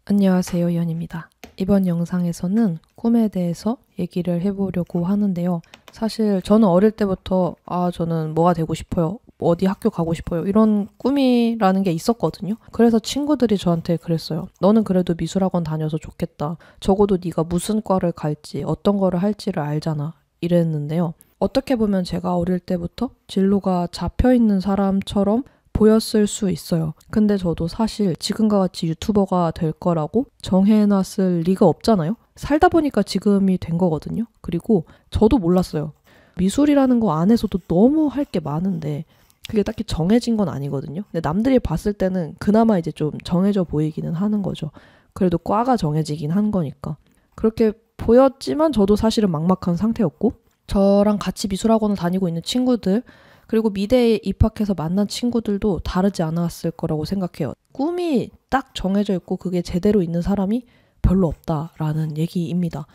안녕하세요, 연입니다. 이번 영상에서는 꿈에 대해서 얘기를 해보려고 하는데요. 사실 저는 어릴 때부터 저는 뭐가 되고 싶어요, 어디 학교 가고 싶어요, 이런 꿈이라는 게 있었거든요. 그래서 친구들이 저한테 그랬어요. 너는 그래도 미술학원 다녀서 좋겠다. 적어도 네가 무슨 과를 갈지 어떤 거를 할지를 알잖아. 이랬는데요. 어떻게 보면 제가 어릴 때부터 진로가 잡혀있는 사람처럼 보였을 수 있어요. 근데 저도 사실 지금과 같이 유튜버가 될 거라고 정해놨을 리가 없잖아요. 살다 보니까 지금이 된 거거든요. 그리고 저도 몰랐어요. 미술이라는 거 안에서도 너무 할 게 많은데 그게 딱히 정해진 건 아니거든요. 근데 남들이 봤을 때는 그나마 이제 좀 정해져 보이기는 하는 거죠. 그래도 과가 정해지긴 한 거니까. 그렇게 보였지만 저도 사실은 막막한 상태였고, 저랑 같이 미술학원을 다니고 있는 친구들, 그리고 미대에 입학해서 만난 친구들도 다르지 않았을 거라고 생각해요. 꿈이 딱 정해져 있고 그게 제대로 있는 사람이 별로 없다라는 얘기입니다.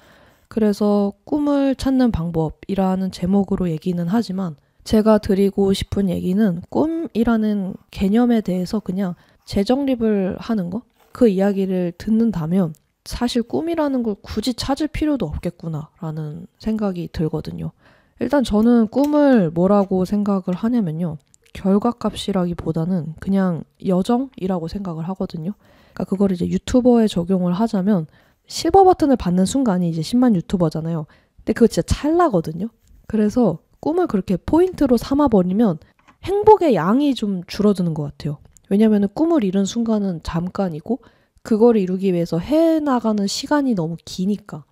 그래서 꿈을 찾는 방법이라는 제목으로 얘기는 하지만 제가 드리고 싶은 얘기는 꿈이라는 개념에 대해서 그냥 재정립을 하는 거? 그 이야기를 듣는다면 사실 꿈이라는 걸 굳이 찾을 필요도 없겠구나라는 생각이 들거든요. 일단 저는 꿈을 뭐라고 생각을 하냐면요. 결과값이라기보다는 그냥 여정이라고 생각을 하거든요. 그러니까 그걸 이제 유튜버에 적용을 하자면 실버 버튼을 받는 순간이 이제 10만 유튜버잖아요. 근데 그거 진짜 찰나거든요. 그래서 꿈을 그렇게 포인트로 삼아버리면 행복의 양이 좀 줄어드는 것 같아요. 왜냐면 꿈을 이룬 순간은 잠깐이고 그걸 이루기 위해서 해나가는 시간이 너무 기니까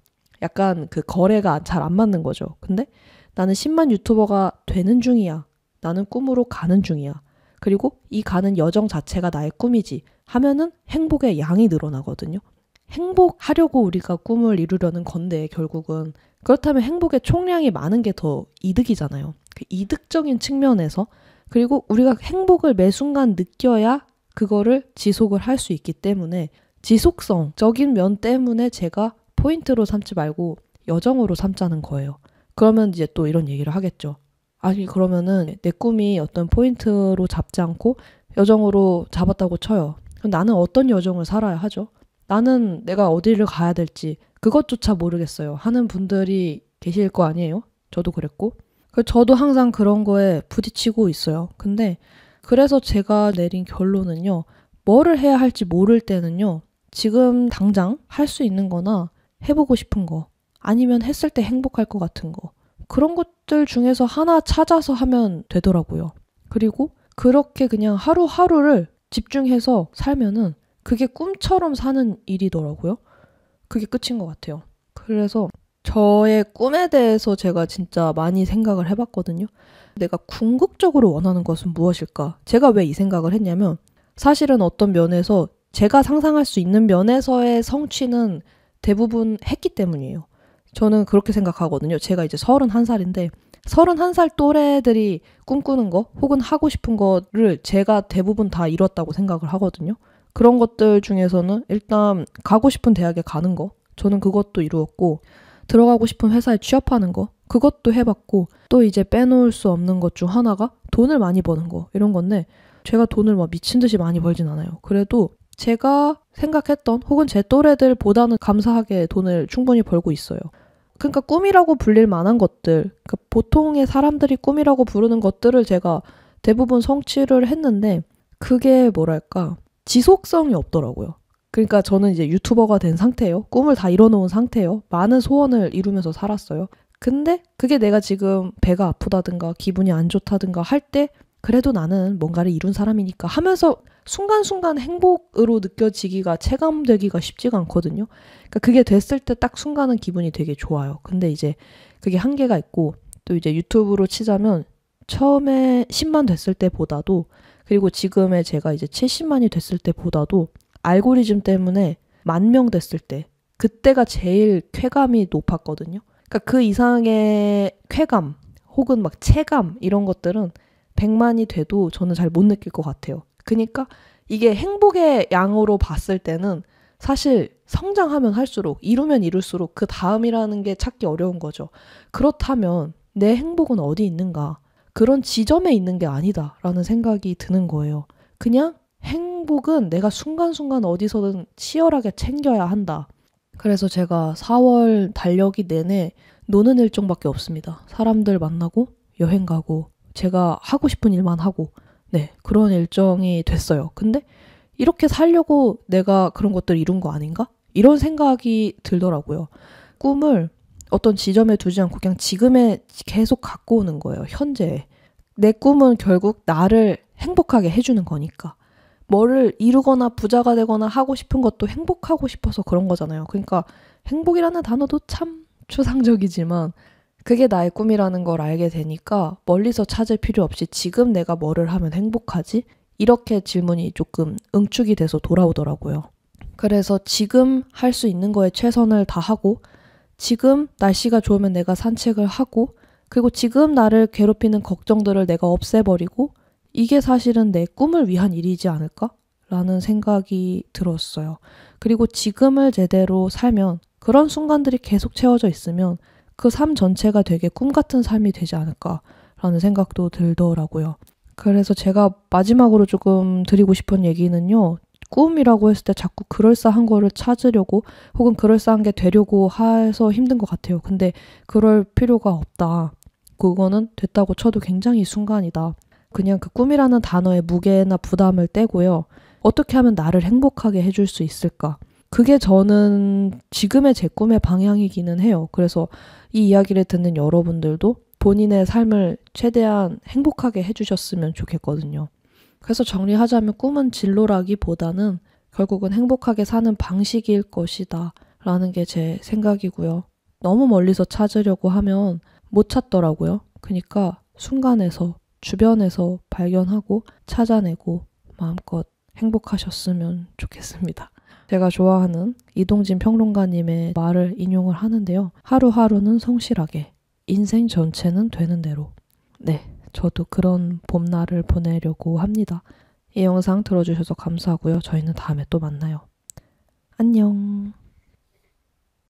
약간 그 거래가 잘 안 맞는 거죠. 근데 나는 10만 유튜버가 되는 중이야. 나는 꿈으로 가는 중이야. 그리고 이 가는 여정 자체가 나의 꿈이지 하면은 행복의 양이 늘어나거든요. 행복하려고 우리가 꿈을 이루려는 건데 결국은 그렇다면 행복의 총량이 많은 게 더 이득이잖아요. 그 이득적인 측면에서, 그리고 우리가 행복을 매 순간 느껴야 그거를 지속을 할 수 있기 때문에 지속성적인 면 때문에 제가 포인트로 삼지 말고 여정으로 삼자는 거예요. 그러면 이제 또 이런 얘기를 하겠죠. 아니 그러면은 내 꿈이 어떤 포인트로 잡지 않고 여정으로 잡았다고 쳐요. 그럼 나는 어떤 여정을 살아야 하죠? 나는 내가 어디를 가야 될지 그것조차 모르겠어요 하는 분들이 계실 거 아니에요? 저도 그랬고. 저도 항상 그런 거에 부딪히고 있어요. 근데 그래서 제가 내린 결론은요. 뭐를 해야 할지 모를 때는요. 지금 당장 할 수 있는 거나 해보고 싶은 거, 아니면 했을 때 행복할 것 같은 거, 그런 것들 중에서 하나 찾아서 하면 되더라고요. 그리고 그렇게 그냥 하루하루를 집중해서 살면은 그게 꿈처럼 사는 일이더라고요. 그게 끝인 것 같아요. 그래서 저의 꿈에 대해서 제가 진짜 많이 생각을 해봤거든요. 내가 궁극적으로 원하는 것은 무엇일까? 제가 왜 이 생각을 했냐면 사실은 어떤 면에서 제가 상상할 수 있는 면에서의 성취는 대부분 했기 때문이에요. 저는 그렇게 생각하거든요. 제가 이제 31살인데 31살 또래들이 꿈꾸는 거 혹은 하고 싶은 거를 제가 대부분 다 이뤘다고 생각을 하거든요. 그런 것들 중에서는 일단 가고 싶은 대학에 가는 거, 저는 그것도 이루었고, 들어가고 싶은 회사에 취업하는 거, 그것도 해봤고, 또 이제 빼놓을 수 없는 것 중 하나가 돈을 많이 버는 거, 이런 건데 제가 돈을 막 미친 듯이 많이 벌진 않아요. 그래도 제가 생각했던 혹은 제 또래들보다는 감사하게 돈을 충분히 벌고 있어요. 그러니까 꿈이라고 불릴 만한 것들, 그러니까 보통의 사람들이 꿈이라고 부르는 것들을 제가 대부분 성취를 했는데 그게 뭐랄까 지속성이 없더라고요. 그러니까 저는 이제 유튜버가 된 상태예요. 꿈을 다 이뤄놓은 상태예요. 많은 소원을 이루면서 살았어요. 근데 그게 내가 지금 배가 아프다든가 기분이 안 좋다든가 할 때 그래도 나는 뭔가를 이룬 사람이니까 하면서 순간순간 행복으로 느껴지기가, 체감되기가 쉽지가 않거든요. 그러니까 그게 됐을 때 딱 순간은 기분이 되게 좋아요. 근데 이제 그게 한계가 있고, 또 이제 유튜브로 치자면 처음에 10만 됐을 때보다도, 그리고 지금의 제가 이제 70만이 됐을 때보다도 알고리즘 때문에 10,000명 됐을 때, 그때가 제일 쾌감이 높았거든요. 그러니까 그 이상의 쾌감 혹은 막 체감 이런 것들은 100만이 돼도 저는 잘 못 느낄 것 같아요. 그러니까 이게 행복의 양으로 봤을 때는 사실 성장하면 할수록, 이루면 이룰수록 그 다음이라는 게 찾기 어려운 거죠. 그렇다면 내 행복은 어디 있는가? 그런 지점에 있는 게 아니다라는 생각이 드는 거예요. 그냥 행복은 내가 순간순간 어디서든 치열하게 챙겨야 한다. 그래서 제가 4월 달력이 내내 노는 일정밖에 없습니다. 사람들 만나고 여행 가고 제가 하고 싶은 일만 하고 네, 그런 일정이 됐어요. 근데 이렇게 살려고 내가 그런 것들 이룬 거 아닌가? 이런 생각이 들더라고요. 꿈을 어떤 지점에 두지 않고 그냥 지금에 계속 갖고 오는 거예요. 현재에. 내 꿈은 결국 나를 행복하게 해주는 거니까. 뭐를 이루거나 부자가 되거나 하고 싶은 것도 행복하고 싶어서 그런 거잖아요. 그러니까 행복이라는 단어도 참 추상적이지만 그게 나의 꿈이라는 걸 알게 되니까 멀리서 찾을 필요 없이 지금 내가 뭐를 하면 행복하지? 이렇게 질문이 조금 응축이 돼서 돌아오더라고요. 그래서 지금 할 수 있는 거에 최선을 다하고 지금 날씨가 좋으면 내가 산책을 하고 그리고 지금 나를 괴롭히는 걱정들을 내가 없애버리고 이게 사실은 내 꿈을 위한 일이지 않을까? 라는 생각이 들었어요. 그리고 지금을 제대로 살면 그런 순간들이 계속 채워져 있으면 그 삶 전체가 되게 꿈 같은 삶이 되지 않을까라는 생각도 들더라고요. 그래서 제가 마지막으로 조금 드리고 싶은 얘기는요. 꿈이라고 했을 때 자꾸 그럴싸한 거를 찾으려고 혹은 그럴싸한 게 되려고 해서 힘든 것 같아요. 근데 그럴 필요가 없다. 그거는 됐다고 쳐도 굉장히 순간이다. 그냥 그 꿈이라는 단어의 무게나 부담을 떼고요. 어떻게 하면 나를 행복하게 해줄 수 있을까? 그게 저는 지금의 제 꿈의 방향이기는 해요. 그래서 이 이야기를 듣는 여러분들도 본인의 삶을 최대한 행복하게 해주셨으면 좋겠거든요. 그래서 정리하자면 꿈은 진로라기보다는 결국은 행복하게 사는 방식일 것이다 라는 게 제 생각이고요. 너무 멀리서 찾으려고 하면 못 찾더라고요. 그러니까 순간에서 주변에서 발견하고 찾아내고 마음껏 행복하셨으면 좋겠습니다. 제가 좋아하는 이동진 평론가님의 말을 인용을 하는데요. 하루하루는 성실하게, 인생 전체는 되는 대로. 네, 저도 그런 봄날을 보내려고 합니다. 이 영상 들어주셔서 감사하고요. 저희는 다음에 또 만나요. 안녕.